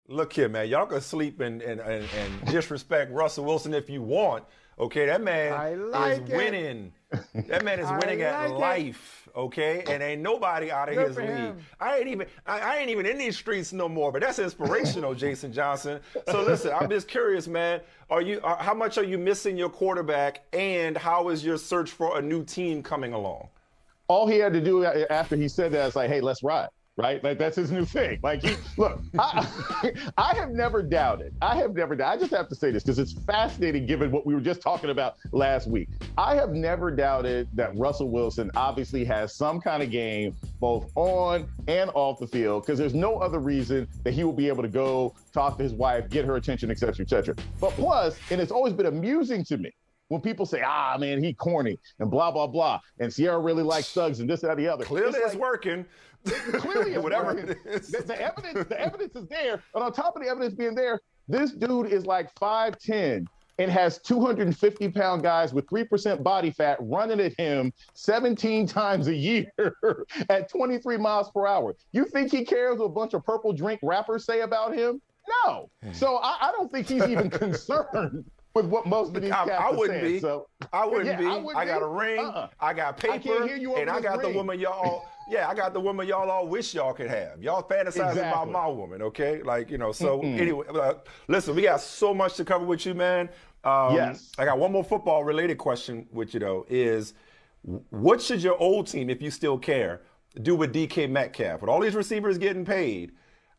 Look here, man. Y'all can sleep and disrespect Russell Wilson if you want. Okay, that man is winning. That man is winning at life. Okay, and ain't nobody out of his league. I ain't even in these streets no more. But that's inspirational, Jason Johnson. So listen, I'm just curious, man. How much are you missing your quarterback, and how is your search for a new team coming along? All he had to do after he said that is like, hey, let's ride. Right? Like, that's his new thing. Like, look, I have never doubted. I just have to say this because it's fascinating given what we were just talking about last week. I have never doubted that Russell Wilson obviously has some kind of game both on and off the field because there's no other reason that he will be able to go talk to his wife, get her attention, et cetera, et cetera. But plus, and it's always been amusing to me, when people say, man, he corny and blah, blah, blah, and Sierra really likes thugs and this, that, the other. Clearly it's working. Clearly it's Whatever working. it is. The evidence is there. But on top of the evidence being there, this dude is like 5'10" and has 250-pound guys with 3% body fat running at him 17 times a year at 23 miles per hour. You think he cares what a bunch of purple drink rappers say about him? No. So I don't think he's even concerned with what most of these cats I wouldn't are saying. be. So, I wouldn't be. I got a ring. I got paper. And I got the woman y'all. Yeah, I got the woman y'all all wish y'all could have. Y'all fantasize about my woman, okay? Like, so anyway, listen, we got so much to cover with you, man. Yes. I got one more football-related question with you, though, is what should your old team, if you still care, do with DK Metcalf? With all these receivers getting paid,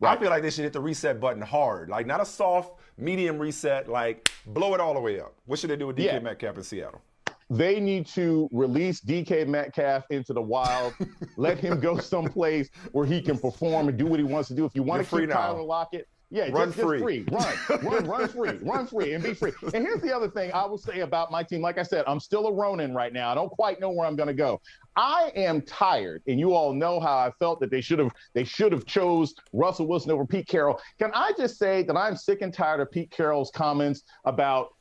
I feel like they should hit the reset button hard. Like, not a soft, medium reset, like, blow it all the way up. What should they do with DK Metcalf in Seattle? They need to release DK Metcalf into the wild, let him go someplace where he can perform and do what he wants to do. If you want to keep Tyler Lockett, run free. Run free and be free. And here's the other thing I will say about my team. Like I said, I'm still a Ronin right now. I don't quite know where I'm going to go. I am tired, and you all know how I felt that they should have chose Russell Wilson over Pete Carroll. Can I just say that I'm sick and tired of Pete Carroll's comments about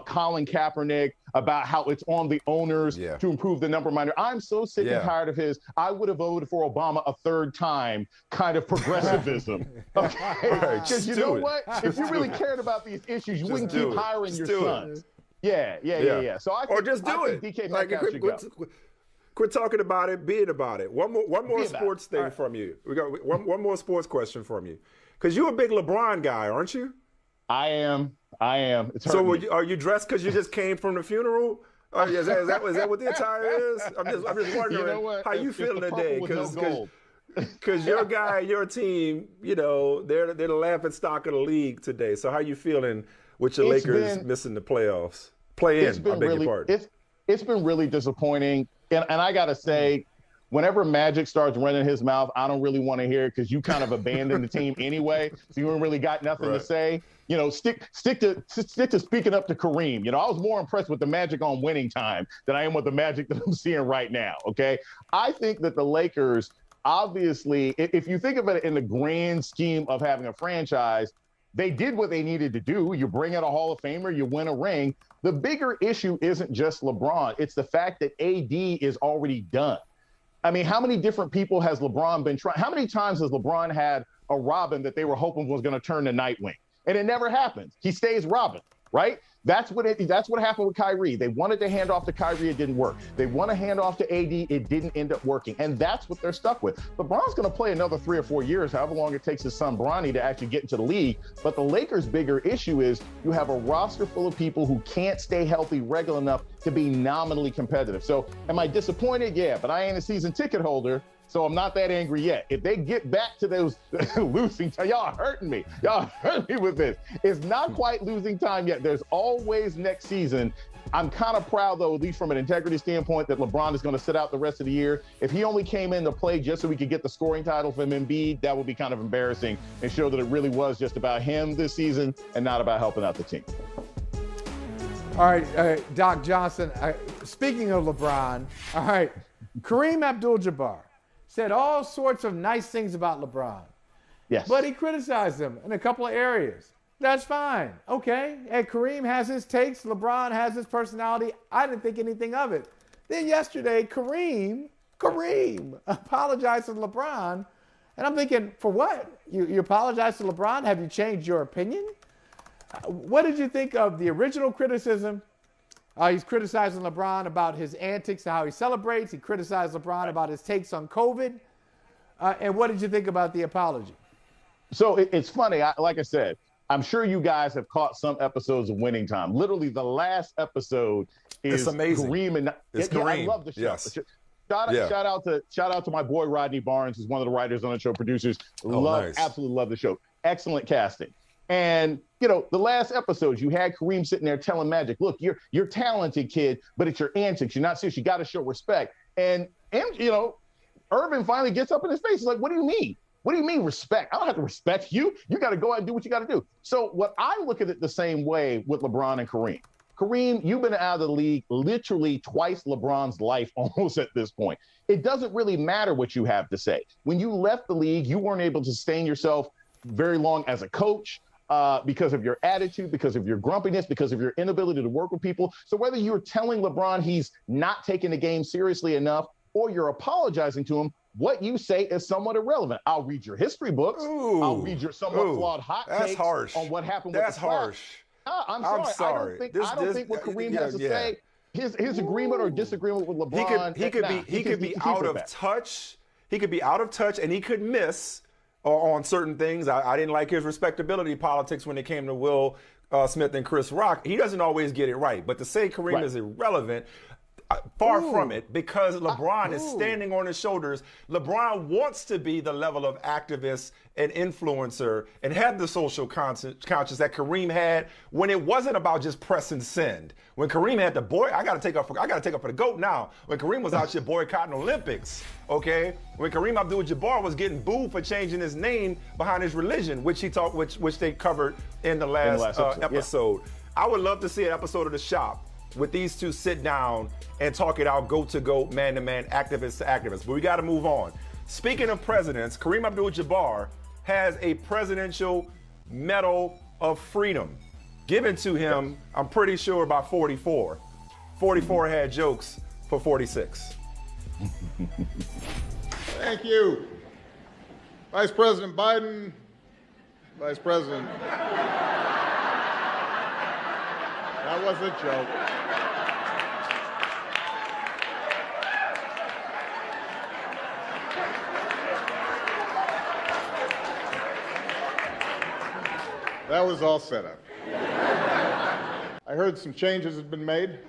Colin Kaepernick, about how it's on the owners to improve the number minor. I'm so sick and tired of his I would have voted for Obama a third time kind of progressivism. Okay? Because you know what? If you really cared about these issues, you wouldn't keep hiring your sons. Yeah. So I think, just do it. DK Metcalf should go. Quit talking about it, being about it. One more sports thing from you. We got one more sports question from you. Because you're a big LeBron guy, aren't you? I am. It's so are you dressed because you just came from the funeral? Is that what the attire is? I'm just wondering how you feeling today. Because your guy, your team, they're the laughing stock of the league today. So how you feeling with your Lakers missing the playoffs? It's been really disappointing. And I got to say, whenever Magic starts running his mouth, I don't really want to hear it because you kind of abandoned the team anyway. So you ain't really got nothing to say. Stick to speaking up to Kareem. I was more impressed with the Magic on winning time than I am with the Magic that I'm seeing right now. Okay. I think that the Lakers, obviously, if you think of it in the grand scheme of having a franchise, they did what they needed to do. You bring in a Hall of Famer, you win a ring. The bigger issue isn't just LeBron. It's the fact that AD is already done. I mean, how many different people has LeBron been trying? How many times has LeBron had a Robin that they were hoping was going to turn to Nightwing? And it never happens. He stays Robin, right? That's what happened with Kyrie. They wanted to hand off to Kyrie, it didn't work. They want to hand off to AD, it didn't end up working. And that's what they're stuck with. LeBron's going to play another 3 or 4 years, however long it takes his son Bronny to actually get into the league. But the Lakers' bigger issue is you have a roster full of people who can't stay healthy regular enough to be nominally competitive. So am I disappointed? Yeah, but I ain't a season ticket holder. So I'm not that angry yet. If they get back to those losing time, y'all hurting me. Y'all hurt me with this. It's not quite losing time yet. There's always next season. I'm kind of proud, though, at least from an integrity standpoint, that LeBron is going to sit out the rest of the year. If he only came in to play just so we could get the scoring title from Embiid, that would be kind of embarrassing and show that it really was just about him this season and not about helping out the team. All right, Doc Johnson, speaking of LeBron, all right, Kareem Abdul-Jabbar said all sorts of nice things about LeBron. Yes. But he criticized him in a couple of areas. That's fine. Okay. And Kareem has his takes. LeBron has his personality. I didn't think anything of it. Then yesterday, Kareem apologized to LeBron And I'm thinking, for what? You apologize to LeBron? Have you changed your opinion? What did you think of the original criticism? He's criticizing LeBron about his antics and how he celebrates. He criticized LeBron about his takes on COVID. And what did you think about the apology? So it's funny. Like I said, I'm sure you guys have caught some episodes of Winning Time. Literally, the last episode is amazing. Kareem and Kareem. I love the show. Yes. Shout out to my boy Rodney Barnes, who's one of the writers on the show, producers. Absolutely love the show. Excellent casting. And the last episode, you had Kareem sitting there telling Magic, "Look, you're talented, kid, but it's your antics. You're not serious. You got to show respect." And Urban finally gets up in his face. He's like, "What do you mean? What do you mean respect? I don't have to respect you. You got to go out and do what you got to do." So what I look at it the same way with LeBron and Kareem. Kareem, you've been out of the league literally twice LeBron's life almost at this point. It doesn't really matter what you have to say. When you left the league, you weren't able to sustain yourself very long as a coach. Because of your attitude, because of your grumpiness, because of your inability to work with people. So whether you're telling LeBron he's not taking the game seriously enough or you're apologizing to him, what you say is somewhat irrelevant. I'll read your history books. I'll read your somewhat flawed hot takes on what happened with the harsh. I'm sorry. I don't think what Kareem has to say, his agreement or disagreement with LeBron. He could be out of touch. He could be out of touch and he could miss on certain things. I didn't like his respectability politics when it came to Will Smith and Chris Rock. He doesn't always get it right. But to say Kareem is irrelevant, far from it, because LeBron is standing on his shoulders. LeBron wants to be the level of activist and influencer and have the social conscience that Kareem had when it wasn't about just press and send. When Kareem had I got to take up for the GOAT now. When Kareem was out here boycotting Olympics, okay? When Kareem Abdul-Jabbar was getting booed for changing his name behind his religion, which they covered in the last episode. Yeah. I would love to see an episode of The Shop with these two sit down and talk it out, goat to goat, man to man, activist to activist. But we got to move on. Speaking of presidents, Kareem Abdul-Jabbar has a Presidential Medal of Freedom given to him, I'm pretty sure, by 44. 44 had jokes for 46. Thank you. Vice President Biden, Vice President. That was a joke. That was all set up. I heard some changes have been made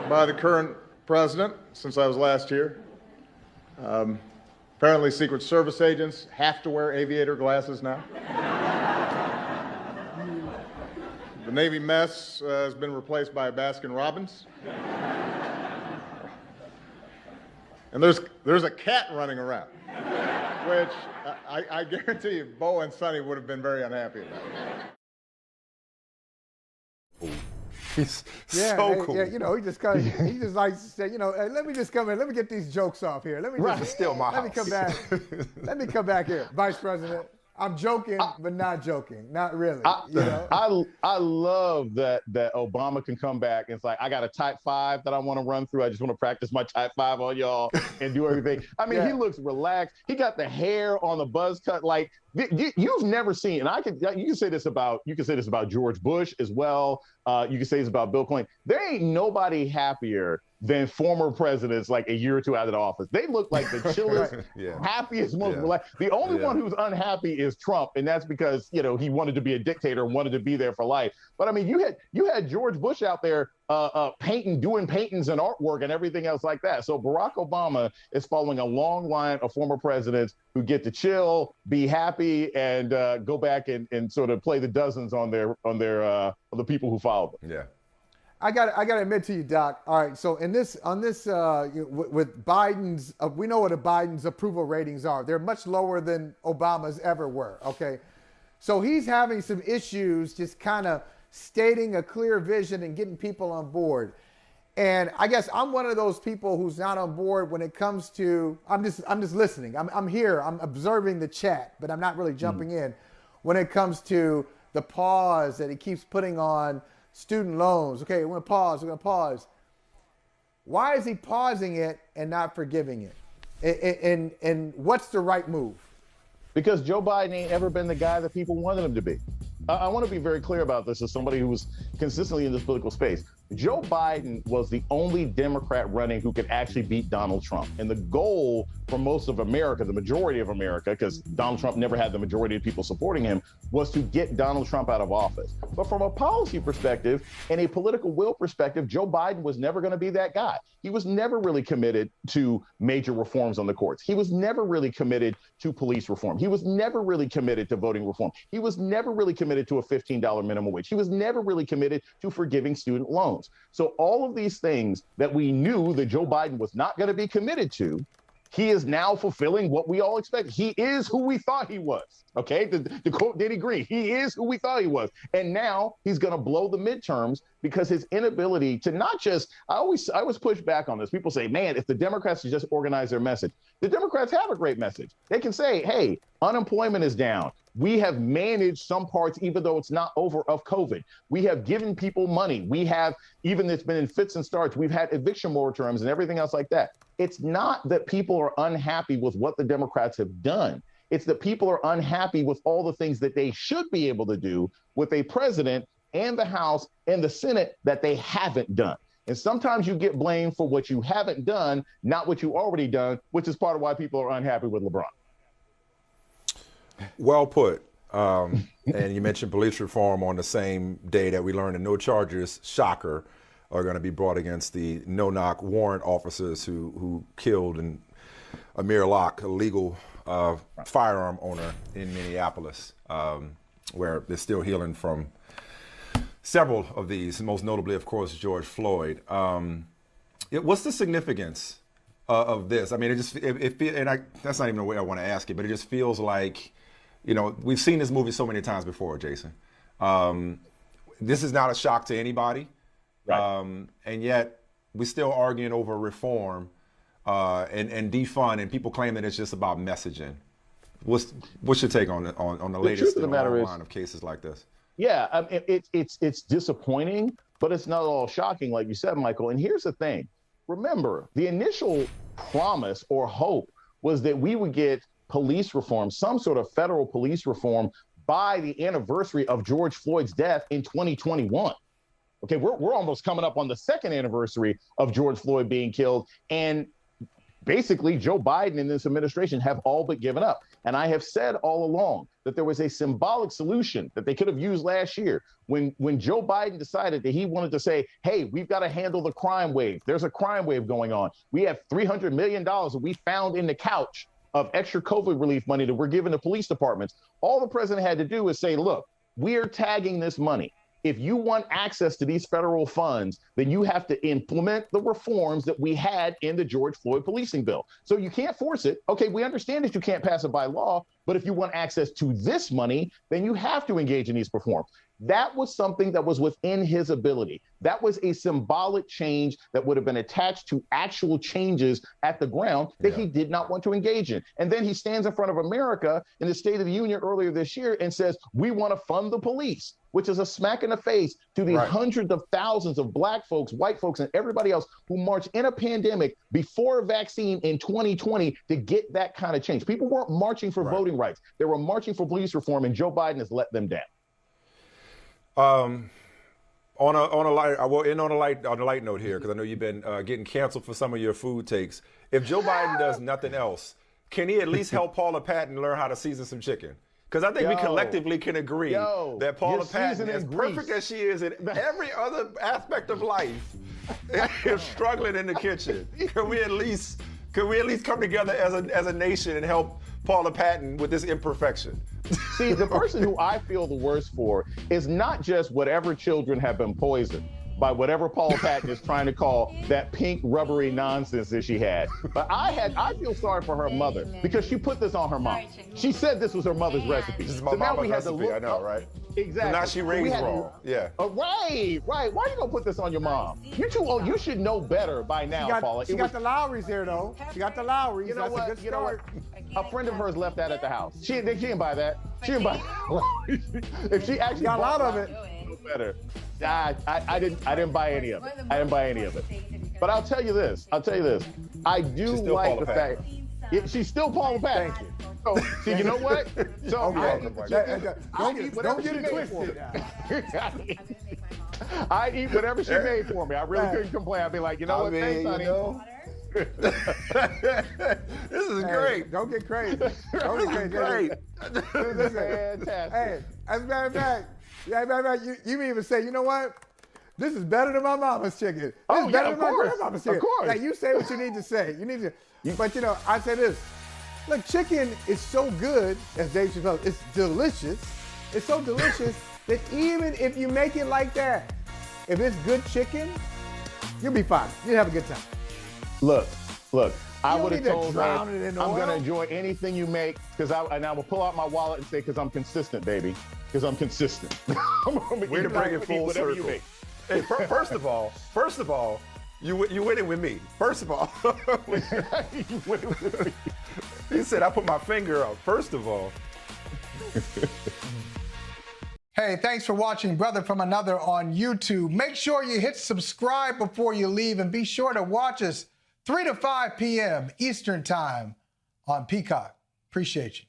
by the current president since I was last here. Apparently Secret Service agents have to wear aviator glasses now. The Navy mess has been replaced by a Baskin Robbins. And there's a cat running around, which I guarantee you Bo and Sonny would have been very unhappy about. He's so cool. Yeah, he just likes to say, hey, let me just come in. Let me get these jokes off here. Let me just steal my house. Let me come back. Let me come back here, Vice President. I'm joking, but not joking. Not really. I love that Obama can come back and it's like, I got a type 5 that I want to run through. I just want to practice my type 5 on y'all and do everything. I mean, He looks relaxed. He got the hair on the buzz cut. Like you've never seen, and you can say this about George Bush as well. You can say this about Bill Clinton. There ain't nobody happier than former presidents like a year or two out of the office. They look like the chillest, happiest, most relaxed. The only one who's unhappy is Trump, and that's because he wanted to be a dictator and wanted to be there for life. But I mean, you had George Bush out there doing paintings and artwork and everything else like that. So Barack Obama is following a long line of former presidents who get to chill, be happy, and go back and sort of play the dozens on the people who followed them. Yeah. I got to admit to you, Doc. All right, so with Biden's, we know what Biden's approval ratings are. They're much lower than Obama's ever were. Okay, so he's having some issues, just kind of stating a clear vision and getting people on board. And I guess I'm one of those people who's not on board when it comes to. I'm just listening. I'm here. I'm observing the chat, but I'm not really jumping in when it comes to the pause that he keeps putting on student loans. Okay, we're going to pause. Why is he pausing it and not forgiving it? And what's the right move? Because Joe Biden ain't ever been the guy that people wanted him to be. I want to be very clear about this as somebody who was consistently in this political space. Joe Biden was the only Democrat running who could actually beat Donald Trump. And the goal for most of America, the majority of America, because Donald Trump never had the majority of people supporting him, was to get Donald Trump out of office. But from a policy perspective and a political will perspective, Joe Biden was never going to be that guy. He was never really committed to major reforms on the courts. He was never really committed to police reform. He was never really committed to voting reform. He was never really committed to a $15 minimum wage. He was never really committed to forgiving student loans. So all of these things that we knew that Joe Biden was not going to be committed to, he is now fulfilling what we all expect. He is who we thought he was. Okay, to quote Denny Green, he is who we thought he was. And now he's going to blow the midterms because his inability to not just, I always push back on this. People say, man, if the Democrats just organize their message, the Democrats have a great message. They can say, hey, unemployment is down. We have managed some parts, even though it's not over, of COVID. We have given people money. We have, even it's been in fits and starts, we've had eviction moratoriums and everything else like that. It's not that people are unhappy with what the Democrats have done. It's that people are unhappy with all the things that they should be able to do with a president and the House and the Senate that they haven't done. And sometimes you get blamed for what you haven't done, not what you already done, which is part of why people are unhappy with LeBron. Well put. And you mentioned police reform on the same day that we learned that no charges, shocker, are going to be brought against the no-knock warrant officers who killed Amir Locke, a legal firearm owner in Minneapolis, where they're still healing from several of these, most notably, of course, George Floyd. What's the significance of this? I mean, that's not even the way I want to ask it, but it just feels like, you know, we've seen this movie so many times before, Jason. This is not a shock to anybody. Right. And yet we're still arguing over reform and defund, and people claim that it's just about messaging. What's your take on the latest in the line of cases like this? Yeah, it's disappointing, but it's not at all shocking, like you said, Michael. And here's the thing. Remember, the initial promise or hope was that we would get police reform, some sort of federal police reform, by the anniversary of George Floyd's death in 2021. Okay, we're almost coming up on the second anniversary of George Floyd being killed. And basically, Joe Biden and this administration have all but given up. And I have said all along that there was a symbolic solution that they could have used last year when Joe Biden decided that he wanted to say, hey, we've got to handle the crime wave. There's a crime wave going on. We have $300 million that we found in the couch of extra COVID relief money that we're giving to police departments. All the president had to do is say, look, we're tagging this money. If you want access to these federal funds, then you have to implement the reforms that we had in the George Floyd policing bill. So you can't force it. Okay, we understand that you can't pass it by law, but if you want access to this money, then you have to engage in these reforms. That was something that was within his ability. That was a symbolic change that would have been attached to actual changes at the ground that he did not want to engage in. And then he stands in front of America in the State of the Union earlier this year and says, we want to fund the police, which is a smack in the face to the hundreds of thousands of black folks, white folks, and everybody else who marched in a pandemic before a vaccine in 2020 to get that kind of change. People weren't marching for voting rights. They were marching for police reform, and Joe Biden has let them down. On a light note here, because I know you've been getting canceled for some of your food takes. If Joe Biden does nothing else, can he at least help Paula Patton learn how to season some chicken? Because I think we collectively can agree that Paula Patton, as perfect as she is in every other aspect of life, is struggling in the kitchen. Can we at least come together as a nation and help Paula Patton with this imperfection? See, the person who I feel the worst for is not just whatever children have been poisoned by whatever Paula Patton is trying to call that pink rubbery nonsense that she had. But I feel sorry for her mother because she put this on her mom. She said this was her mother's recipe. This is my mama's recipe, I know, right? Exactly. So now she raised wrong. Yeah. Right. Why are you gonna put this on your mom? You're too old. You should know better by now, Paula. She got the Lowrys here, though. She got the Lowrys. You know That's what? a good start. A friend of hers left that at the house. She didn't buy that. She didn't buy that. If she actually got a lot of it. Better. I didn't buy any of it. I didn't buy any of it. But I'll tell you this. I do like the fact. She's still Paula Patton. Thank you. So you know what? So don't get it twisted. I eat whatever she made for me. I really couldn't complain. I'd be like, you know what, thanks, honey. This is great. Don't get crazy. Don't get crazy. This is fantastic. Hey, as a matter of fact, you may even say, you know what? This is better than my mama's chicken. This is better than my grandmama's chicken. Of course. Like, you say what you need to say. But I say this. Look, chicken is so good, as Dave Chappelle, it's delicious. It's so delicious that even if you make it like that, if it's good chicken, you'll be fine. You'll have a good time. Look. I would have told her I'm going to enjoy anything you make and I will pull out my wallet and say, because I'm consistent, baby. Because I'm consistent. Way to bring it full circle. Hey, first of all, you win it with me. First of all, he said I put my finger up. First of all. Hey, thanks for watching Brother from Another on YouTube. Make sure you hit subscribe before you leave, and be sure to watch us 3 to 5 p.m. Eastern Time on Peacock. Appreciate you.